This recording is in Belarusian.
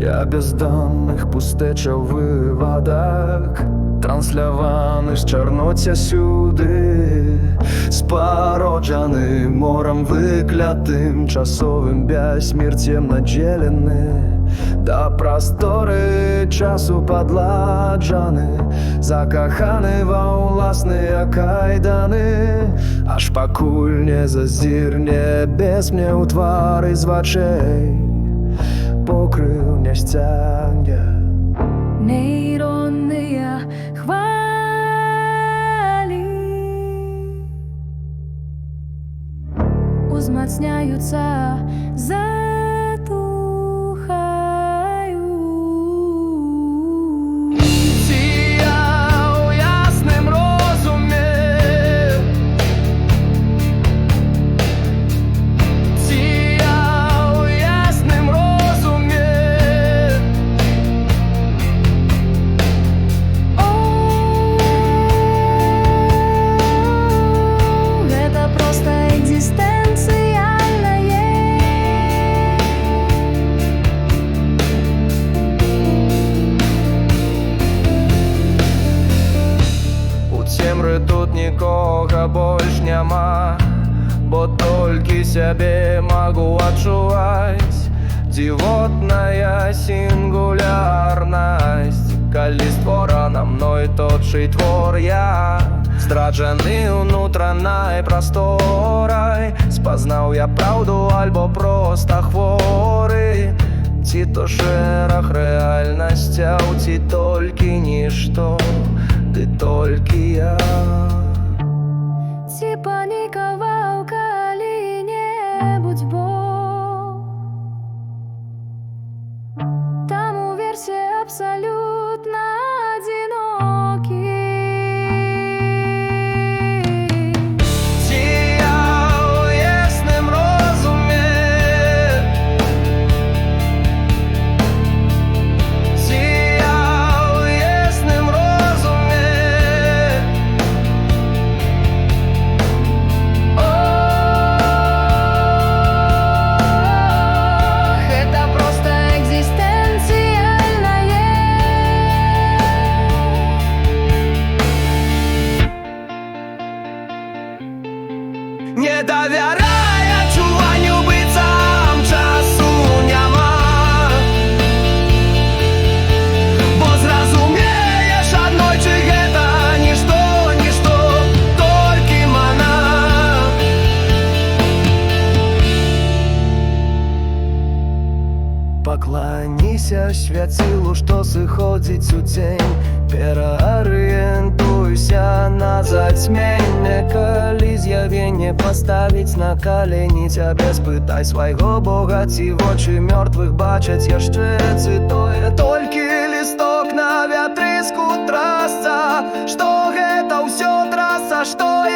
Я бездонных пустэчаў вывадах, трансляваны з чарноця сюды, спароджаны морам выклятым, часовым бяссмерцем надзелены. Да прасторы часу падладжаны, закаханы ва ўласныя кайданы, аж пакуль не зазірне без мне ў твары з вачэй, покрыў не сцягне. Нейронныя хвалі узмацняюцца, Тут нікога больш няма, бо толькі сябе магу адчуваць. Дзівотная сінгулярнасць, калі створана мной тотчый твор я, здраджаны ўнутранай прасторай. Спазнаў я праўду альбо проста хворы, ці то шэраг рэальнасцяў, ці толькі нішто, ты толькі я. ці панікаваў калі-небудзь Бог, таму версе абсалютна адзінокі. Не давярай адчуванню быццам часу няма, бо зразумееш аднойчы гэта нішто, нішто, толькі мана. Пакланіся свяцілу, што сыходзіць у цень, пераарыентуйся на зацьменне. Калі з'явенне паставіць на калені цябе, спытай свайго Бога, ці вочы мёртвых бачаць яшчэ, ці тое толькі лісток на вятрыску трасца, што гэта ўсё траса, што